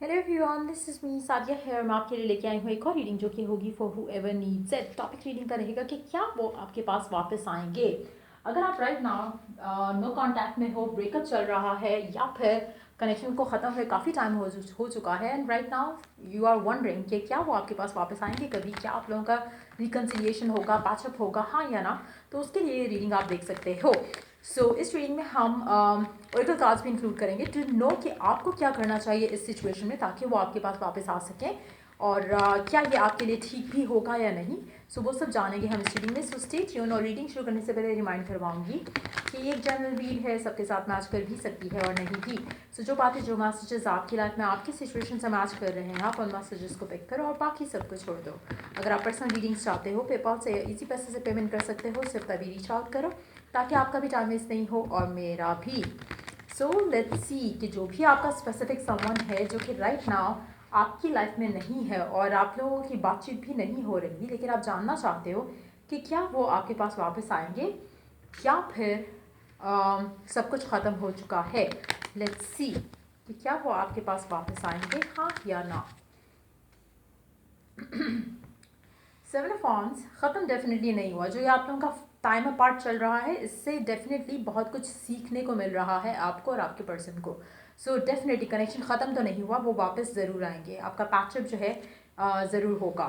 Hello everyone, this is me Sadia here. मैं आपके लिए लेके आई हूँ एक और रीडिंग जो कि होगी for who ever needs it. Topic reading का रहेगा कि क्या वो आपके पास वापस आएंगे। अगर आप राइट नाउ नो कांटेक्ट में हो, ब्रेकअप चल रहा है या फिर कनेक्शन को ख़त्म हुए काफ़ी टाइम हो चुका है and right now you are wondering कि क्या वो आपके पास वापस आएंगे कभी, क्या आप लोगों का रिकन्सिलिएशन होगा, पैचअप होगा, हाँ या ना, तो उसके लिए रीडिंग आप देख सकते हो। इस रीडिंग में हम ओरेकल कार्ड्स भी इंक्लूड करेंगे टू नो कि आपको क्या करना चाहिए इस सिचुएशन में ताकि वो आपके पास वापस आ सकें और क्या ये आपके लिए ठीक भी होगा या नहीं। वो सब जानेंगे हम इस रीडिंग में। Stay tune. और रीडिंग शुरू करने से पहले रिमाइंड करवाऊंगी कि ये एक जनरल रीड है, सबके साथ मैच कर भी सकती है और नहीं भी। जो बातें, जो मैसेजेस आपकी लाइफ में आपकी सिचुएशन से मैच कर रहे हैं, आप उन मैसेजेस को पिक करो और बाकी सब कुछ छोड़ दो। अगर आप पर्सनल रीडिंग्स चाहते हो, पेपाल से इजी पैसे से पेमेंट कर सकते हो, सिर्फ तभी रीच आउट करो ताकि आपका भी टाइम वेस्ट नहीं हो और मेरा भी। लेट्स सी कि जो भी आपका स्पेसिफिक समवन है जो कि राइट नाउ आपकी लाइफ में नहीं है और आप लोगों की बातचीत भी नहीं हो रही, लेकिन आप जानना चाहते हो कि क्या वो आपके पास वापस आएंगे या फिर सब कुछ ख़त्म हो चुका है। लेट्स सी कि क्या वो आपके पास वापस आएंगे, हाँ या ना। सेवन ऑफ वॉन्ड्स ख़त्म डेफिनेटली नहीं हुआ। जो ये आप लोगों का टाइम अपार्ट चल रहा है, इससे डेफिनेटली बहुत कुछ सीखने को मिल रहा है आपको और आपके पर्सन को। डेफिनेटली कनेक्शन ख़त्म तो नहीं हुआ, वो वापस ज़रूर आएंगे। आपका पैचअप जो है ज़रूर होगा।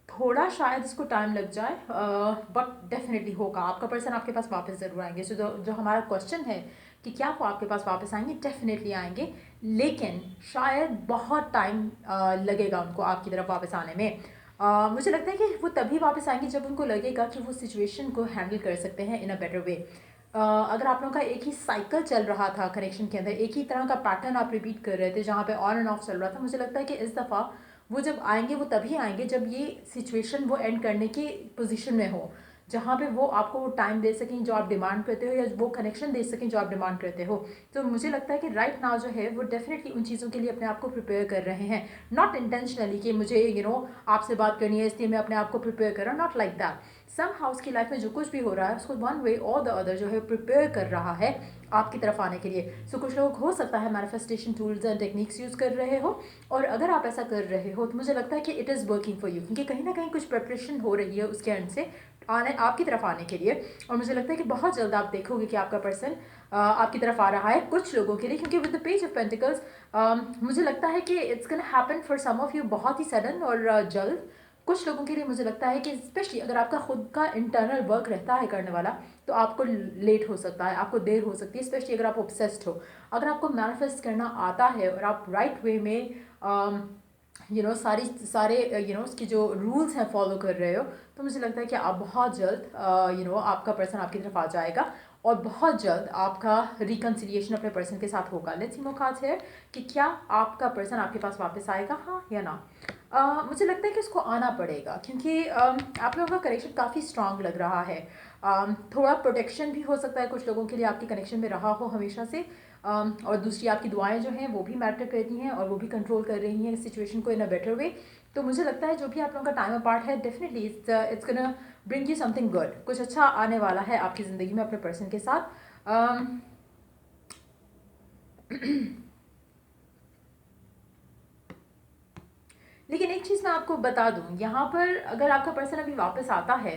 थोड़ा शायद इसको टाइम लग जाए बट डेफिनेटली होगा। आपका पर्सन आपके पास वापस ज़रूर आएंगे। जो हमारा क्वेश्चन है कि क्या वो आपके पास वापस आएंगे, डेफिनेटली आएंगे, लेकिन शायद बहुत टाइम लगेगा उनको आपकी तरफ वापस आने में। मुझे लगता है कि वो तभी वापस आएंगे जब उनको लगेगा कि वो सिचुएशन को हैंडल कर सकते हैं इन अ बेटर वे। अगर आप लोगों का एक ही साइकिल चल रहा था कनेक्शन के अंदर, एक ही तरह का पैटर्न आप रिपीट कर रहे थे जहाँ पे ऑन एंड ऑफ चल रहा था, मुझे लगता है कि इस दफ़ा वो जब आएंगे वो तभी आएंगे जब ये सिचुएशन वो एंड करने की पोजीशन में हो, जहाँ पे वो आपको वो टाइम दे सकें जो आप डिमांड करते हो या वो कनेक्शन दे सकें जो आप डिमांड करते हो। तो मुझे लगता है कि राइट नाउ जो है वो डेफिनेटली उन चीज़ों के लिए अपने आप को प्रिपेयर कर रहे हैं। नॉट इंटेंशनली कि मुझे आपसे बात करनी है इसलिए मैं अपने आप को प्रिपेयर कर रहा हूँ, not like that. Some house की लाइफ में जो कुछ भी हो रहा है उसको वन वे और द अदर जो है प्रिपेयर कर रहा है आपकी तरफ आने के लिए। कुछ लोग हो सकता है manifestation tools and techniques use कर रहे हो, और अगर आप ऐसा कर रहे हो तो मुझे लगता है कि it is working for you, क्योंकि कहीं ना कहीं कुछ प्रिपरेशन हो रही है उसके एंड से आने आपकी तरफ आने के लिए। और मुझे लगता है कि बहुत जल्द आप देखोगे कि आपका पर्सन आपकी तरफ आ रहा है कुछ लोगों के लिए, क्योंकि with the page of pentacles मुझे लगता है कि it's gonna happen for some of you बहुत ही सडन और जल्द। कुछ लोगों के लिए मुझे लगता है कि स्पेशली अगर आपका खुद का इंटरनल वर्क रहता है करने वाला, तो आपको लेट हो सकता है, आपको देर हो सकती है, स्पेशली अगर आप ऑब्सेस्ड हो। अगर आपको मैनिफेस्ट करना आता है और आप राइट वे में सारे उसके जो रूल्स हैं फॉलो कर रहे हो, तो मुझे लगता है कि आप बहुत जल्द आपका पर्सन आपकी तरफ आ जाएगा और बहुत जल्द आपका रिकन्सिलिएशन अपने पर्सन के साथ होगा। लेट्स सी मोर कार्ड्स है कि क्या आपका पर्सन आपके पास वापस आएगा, हाँ या ना। मुझे लगता है कि उसको आना पड़ेगा, क्योंकि आप लोगों का कनेक्शन काफ़ी स्ट्रांग लग रहा है। थोड़ा प्रोटेक्शन भी हो सकता है कुछ लोगों के लिए आपके कनेक्शन में रहा हो हमेशा से, और दूसरी आपकी दुआएं जो हैं वो भी मैटर करती हैं और वो भी कंट्रोल कर रही हैं इस सिचुएशन को इन अ बेटर वे। तो मुझे लगता है जो भी आप लोगों का टाइम अपार्ट है, definitely it's gonna bring you something good. कुछ अच्छा आने वाला है आपकी ज़िंदगी में अपने पर्सन के साथ। लेकिन एक चीज़ मैं आपको बता दूं, यहाँ पर अगर आपका पर्सन अभी वापस आता है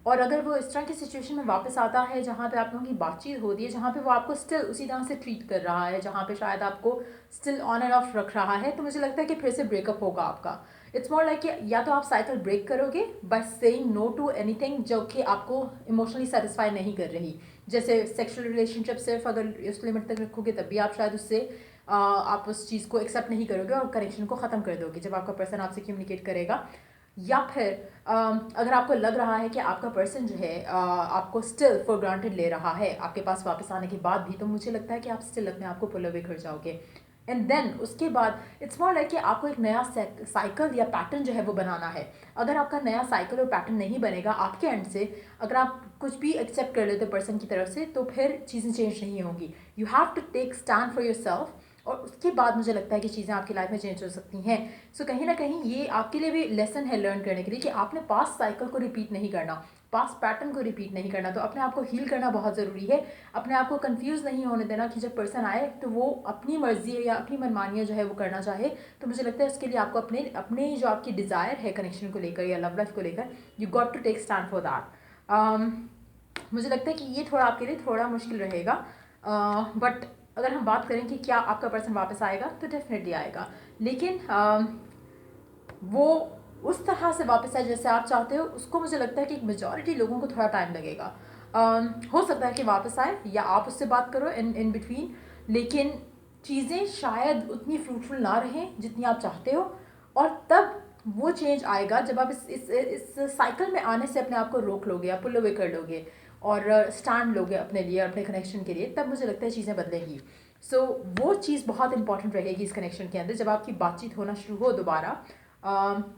और अगर वो इस तरह की सिचुएशन में वापस आता है जहाँ पे आप लोगों की बातचीत होती है, जहाँ पे वो आपको स्टिल उसी तरह से ट्रीट कर रहा है, जहाँ पे शायद आपको स्टिल ऑन एंड ऑफ रख रहा है, तो मुझे लगता है कि फिर से ब्रेकअप होगा आपका। इट्स मोर लाइक या तो आप साइकिल ब्रेक करोगे by saying no to anything जो कि आपको इमोशनली सेटिस्फाई नहीं कर रही। जैसे सेक्सुअल रिलेशनशिप सिर्फ अगर उस लिमिट तक रखोगे तब भी आप शायद उससे आप उस चीज़ को एक्सेप्ट नहीं करोगे और कनेक्शन को ख़त्म कर दोगे जब आपका पर्सन आपसे कम्युनिकेट करेगा। या फिर अगर आपको लग रहा है कि आपका पर्सन जो है आपको स्टिल फॉर ग्रांटेड ले रहा है आपके पास वापस आने के बाद भी, तो मुझे लगता है कि आप स्टिल अपने आप को पुल अवे कर जाओगे। एंड देन उसके बाद इट्स मोर लाइक कि आपको एक नया साइकिल या पैटर्न जो है वो बनाना है। अगर आपका नया साइकिल और पैटर्न नहीं बनेगा आपके एंड से, अगर आप कुछ भी एक्सेप्ट कर लेते पर्सन की तरफ से, तो फिर चीज़ें चेंज नहीं होंगी। You have to take stand for your self और उसके बाद मुझे लगता है कि चीज़ें आपकी लाइफ में चेंज हो सकती हैं। सो कहीं ना कहीं ये आपके लिए भी लेसन है लर्न करने के लिए कि आपने पास्ट साइकिल को रिपीट नहीं करना, पास्ट पैटर्न को रिपीट नहीं करना। तो अपने आप को हील करना बहुत ज़रूरी है। अपने आप को कंफ्यूज नहीं होने देना कि जब पर्सन आए तो वो अपनी मर्जी या अपनी मनमानियाँ जो है वो करना चाहे। तो मुझे लगता है उसके लिए आपको अपने अपने जो आपकी डिज़ायर है कनेक्शन को लेकर या लव लाइफ को लेकर, you got to take stand for that. मुझे लगता है कि ये थोड़ा आपके लिए थोड़ा मुश्किल रहेगा, बट अगर हम बात करें कि क्या आपका पर्सन वापस आएगा, तो डेफिनेटली आएगा। लेकिन वो उस तरह से वापस आए जैसे आप चाहते हो, उसको मुझे लगता है कि मेजॉरिटी लोगों को थोड़ा टाइम लगेगा। हो सकता है कि वापस आए या आप उससे बात करो इन बिटवीन, लेकिन चीज़ें शायद उतनी फ्रूटफुल ना रहें जितनी आप चाहते हो। और तब वो चेंज आएगा जब आप इस साइकिल में आने से अपने आप को रोक लोगे या पुल अवे कर लोगे और स्टैंड लोगे अपने लिए, अपने कनेक्शन के लिए। तब मुझे लगता है चीज़ें बदलेंगी। सो वो चीज़ बहुत इंपॉर्टेंट रहेगी इस कनेक्शन के अंदर। जब आपकी बातचीत होना शुरू हो दोबारा,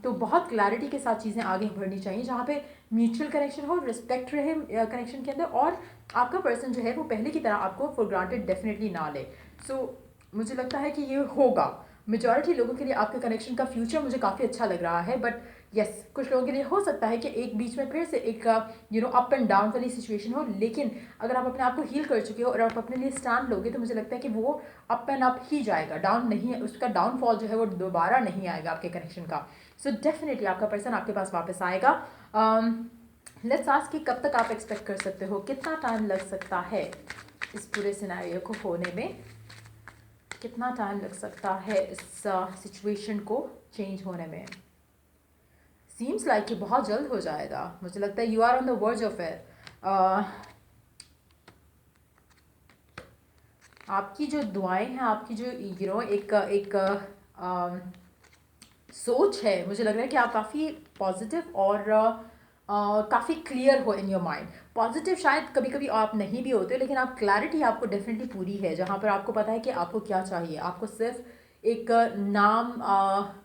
तो बहुत क्लैरिटी के साथ चीज़ें आगे बढ़नी चाहिए, जहाँ पे म्यूचुअल कनेक्शन हो, रिस्पेक्ट रहे कनेक्शन के अंदर, और आपका पर्सन जो है वो पहले की तरह आपको फॉर ग्रांटेड डेफिनेटली ना ले। सो मुझे लगता है कि ये होगा मेजॉरिटी लोगों के लिए। आपके कनेक्शन का फ्यूचर मुझे काफ़ी अच्छा लग रहा है, बट यस, कुछ लोगों के लिए हो सकता है कि एक बीच में फिर से एक अप एंड डाउन वाली सिचुएशन हो। लेकिन अगर आप अपने आप को हील कर चुके हो और आप अपने लिए स्टैंड लोगे, तो मुझे लगता है कि वो अप एंड अप ही जाएगा, डाउन नहीं है। उसका डाउनफॉल जो है वो दोबारा नहीं आएगा आपके कनेक्शन का। सो डेफिनेटली आपका पर्सन आपके पास वापस आएगा। लेट्स आस्क कि कब तक आप एक्सपेक्ट कर सकते हो, कितना टाइम लग सकता है इस पूरे सिनेरियो को होने में, कितना टाइम लग सकता है इस सिचुएशन को चेंज होने में। सीम्स लाइक कि बहुत जल्द हो जाएगा। मुझे लगता है you are on the verge of it. आपकी जो दुआएं हैं, आपकी जो एक सोच है, मुझे लग रहा है कि आप काफ़ी पॉजिटिव और काफ़ी क्लियर हो इन योर माइंड। पॉजिटिव शायद कभी कभी आप नहीं भी होते, लेकिन आप क्लैरिटी आपको डेफिनेटली पूरी है, जहाँ पर आपको पता है कि आपको क्या चाहिए। आपको सिर्फ एक नाम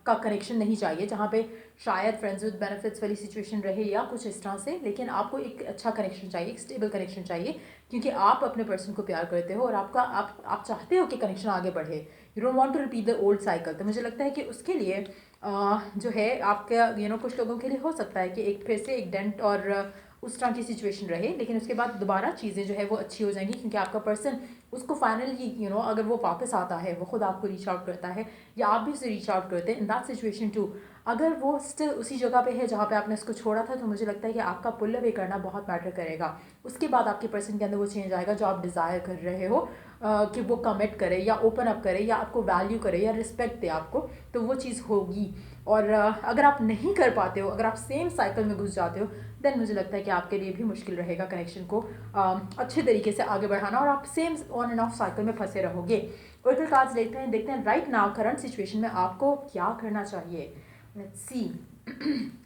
का कनेक्शन नहीं चाहिए, जहाँ पे शायद फ्रेंड्स विद बेनिफिट्स वाली सिचुएशन रहे या कुछ इस तरह से, लेकिन आपको एक अच्छा कनेक्शन चाहिए, एक स्टेबल कनेक्शन चाहिए, क्योंकि आप अपने पर्सन को प्यार करते हो और आप चाहते हो कि कनेक्शन आगे बढ़े। You don't want to repeat the old cycle. तो मुझे लगता है कि उसके लिए जो है आपका कुछ लोगों के लिए हो सकता है कि एक फिर से एक डेंट और उस तरह की सिचुएशन रहे, लेकिन उसके बाद दोबारा चीज़ें जो है वो अच्छी हो जाएंगी, क्योंकि आपका पर्सन उसको फाइनली अगर वो वापस आता है, वो खुद आपको रीच आउट करता है या आप भी उसे रीच आउट करते हैं इन दैट सिचुएशन टू, अगर वो स्टिल उसी जगह पे है जहाँ पे आपने उसको छोड़ा था, तो मुझे लगता है कि आपका पुल अवे करना बहुत मैटर करेगा। उसके बाद आपके पर्सन के अंदर वो चेंज आएगा जो आप डिज़ायर कर रहे हो, कि वो कमिट करे या ओपन अप करे या आपको वैल्यू करे या रिस्पेक्ट दे आपको, तो वो चीज़ होगी। और अगर आप नहीं कर पाते हो, अगर आप सेम साइकिल में घुस जाते हो, देन मुझे लगता है कि आपके लिए भी मुश्किल रहेगा कनेक्शन को अच्छे तरीके से आगे बढ़ाना, और आप same on end of cycle में फंसे रहोगे। ओरेकल कार्ड्स देखते हैं राइट नाउ करंट सिचुएशन में आपको क्या करना चाहिए। लेट्स सी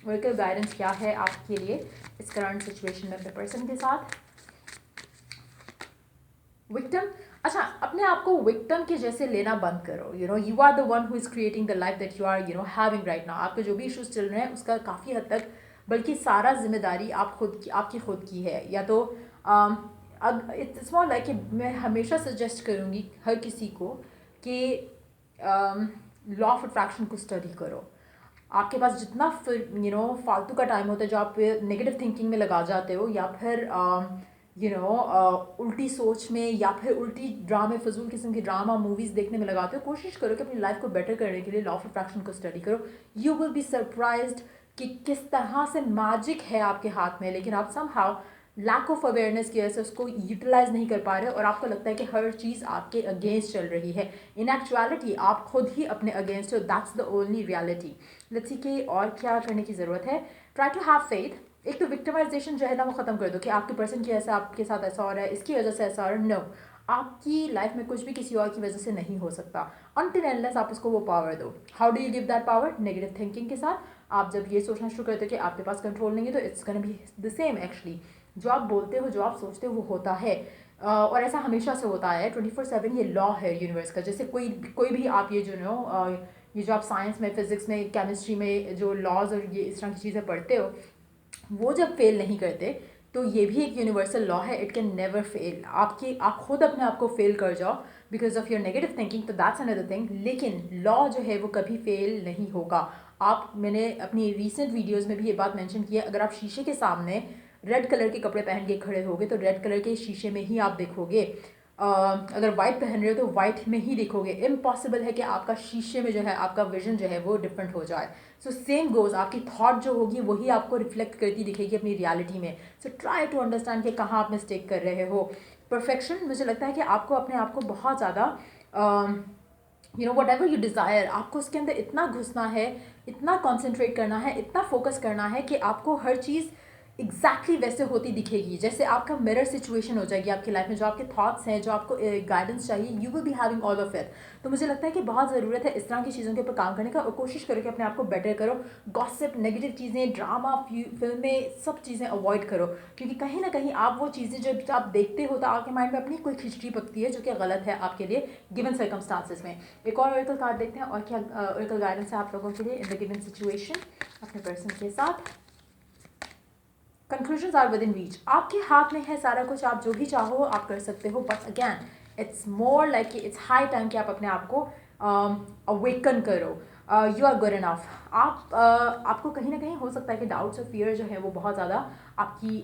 ओरेकल गाइडेंस क्या है आपके लिए इस करंट सिचुएशन में अपने पर्सन के साथ। विक्टिम, अच्छा, अपने आप को विक्टिम के जैसे लेना बंद करो। You are the one who is creating the life that you are having right now. आपके जो भी इश्यूज चल रहे हैं उसका काफ़ी हद तक, बल्कि सारा जिम्मेदारी आपकी खुद की है। या तो इट्स मोर लाइक कि मैं हमेशा सजेस्ट करूँगी हर किसी को कि लॉ ऑफ अट्रैक्शन को स्टडी करो। आपके पास जितना फालतू का टाइम होता है जो आप नेगेटिव थिंकिंग में लगा जाते हो, या फिर उल्टी सोच में, या फिर उल्टी ड्रामे, फजूल किस्म के ड्रामा मूवीज़ देखने में लगाते हो, कोशिश करो कि अपनी लाइफ को बेटर करने के लिए लॉ ऑफ अट्रैक्शन को स्टडी करो। यू विल बी सरप्राइज्ड कि किस तरह से मैजिक है आपके हाथ में, लेकिन आप समहाउ लैक ऑफ अवेयरनेस की वजह से उसको यूटिलाइज नहीं कर पा रहे हो, और आपको लगता है कि हर चीज़ आपके अगेंस्ट चल रही है। इन एक्चुअलिटी आप खुद ही अपने अगेंस्ट हो। That's the only reality. Let's see कि और क्या करने की ज़रूरत है। Try to have faith. एक तो विक्टिमाइजेशन जो है ना वो ख़त्म कर दो कि आपके पर्सन की ऐसा आपके साथ ऐसा हो रहा है, इसकी वजह से ऐसा हो रहा है। नो, आपकी लाइफ में कुछ भी किसी और की वजह से नहीं हो सकता अनटिल अनलेस आप उसको वो पावर दो। How do you give that power? Negative thinking के साथ। आप जब ये सोचना शुरू करते हो कि आपके पास कंट्रोल नहीं है, तो it's gonna be the same actually. जो आप बोलते हो, जो आप सोचते हो, वो होता है। और ऐसा हमेशा से होता है 24/7। ये लॉ है यूनिवर्स का। जैसे कोई भी आप ये ये जो आप साइंस में, फिजिक्स में, केमिस्ट्री में जो लॉज और ये इस तरह की चीज़ें पढ़ते हो, वो जब फेल नहीं करते, तो ये भी एक यूनिवर्सल लॉ है। It can never fail. आप खुद अपने आप को फेल कर जाओ, because of your negative thinking, तो दैट्स अनदर थिंग। लेकिन लॉ जो है वो कभी फेल नहीं होगा। मैंने अपनी रिसेंट वीडियोज़ में भी ये बात मैंशन की है, अगर आप शीशे के सामने रेड कलर के कपड़े पहन के खड़े होगे तो रेड कलर के शीशे में ही आप देखोगे। अगर वाइट पहन रहे हो तो वाइट में ही देखोगे। इम्पॉसिबल है कि आपका शीशे में जो है आपका विजन जो है वो डिफरेंट हो जाए। सो सेम गोज, आपकी थॉट जो होगी वही आपको रिफ्लेक्ट करती दिखेगी अपनी रियलिटी में। सो ट्राई टू अंडरस्टैंड कि कहाँ आप मिस्टेक कर रहे हो। परफेक्शन, मुझे लगता है कि आपको अपने आप को बहुत ज़्यादा वट एवर यू डिज़ायर, आपको उसके अंदर इतना घुसना है, इतना कॉन्सेंट्रेट करना है, इतना फोकस करना है कि आपको हर चीज़ एग्जैक्टली वैसे होती दिखेगी, जैसे आपका मिरर सिचुएशन हो जाएगी आपकी लाइफ में। जो आपके थॉट्स हैं, जो आपको गाइडेंस चाहिए, you will be having all of it. तो मुझे लगता है कि बहुत ज़रूरत है इस तरह की चीज़ों के ऊपर काम करने का, और कोशिश करो कि अपने आप को बेटर करो। गॉसिप, नेगेटिव चीज़ें, ड्रामा, फिल्में, सब चीज़ें अवॉइड करो, क्योंकि कहीं ना कहीं आप वो चीज़ें जब आप देखते हो तो आपके माइंड में अपनी कोई खिचड़ी पकती है जो कि गलत है आपके लिए गिवन सर्कमस्टांसेस में। एक और ऑरिकल कार्ड देखते हैं और क्या ऑरिकल गाइडेंस है आप लोगों के लिए इन द गिवन सिचुएशन अपने पर्सन के साथ। Conclusions are within reach, आपके हाथ में है सारा कुछ, आप जो भी चाहो आप कर सकते हो। But again it's more like it's high time कि आप अपने आप को अवेकन करो। You are good enough. आपको कहीं ना कहीं हो सकता है कि डाउट्स और फियर जो है वो बहुत ज़्यादा आपकी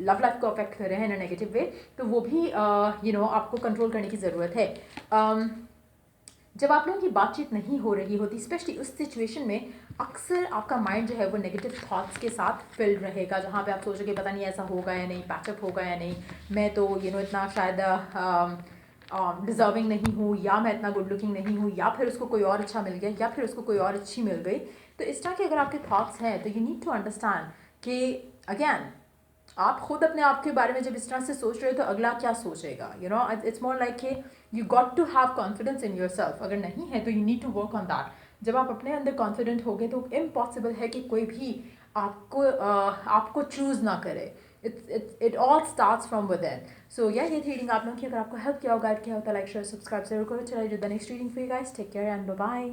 लव लाइफ को अफेक्ट कर रहे हैं इन अ नेगेटिव वे, तो वो भी आपको कंट्रोल करने की ज़रूरत है। जब आप लोगों की बातचीत नहीं हो रही होती, स्पेशली उस सिचुएशन में, अक्सर आपका माइंड जो है वो नेगेटिव थॉट्स के साथ फिल्ड रहेगा, जहाँ पे आप सोचोगे पता नहीं ऐसा होगा या नहीं, पैचअप होगा या नहीं, मैं तो इतना शायद डिज़र्विंग नहीं हूँ, या मैं इतना गुड लुकिंग नहीं हूँ, या फिर उसको कोई और अच्छा मिल गया, या फिर उसको कोई और अच्छी मिल गई। तो इस तरह के अगर आपके थॉट्स हैं तो यू नीड टू अंडरस्टैंड कि अगैन आप खुद अपने आप के बारे में जब इस तरह से सोच रहे हो तो अगला क्या सोचेगा। It's more like you got to have confidence in your self. अगर नहीं है तो you need to work on that. जब आप अपने अंदर कॉन्फिडेंट हो गए तो इम्पॉसिबल है कि कोई भी आपको चूज़ ना करे। It all starts from within. So ये थी रीडिंग आप लोगों की। अगर आपको हेल्प किया हो, गाइड किया हो तो लाइक शेयर सब्सक्राइब जरूर करो। चलिए the next reading for you guys, take care and bye bye.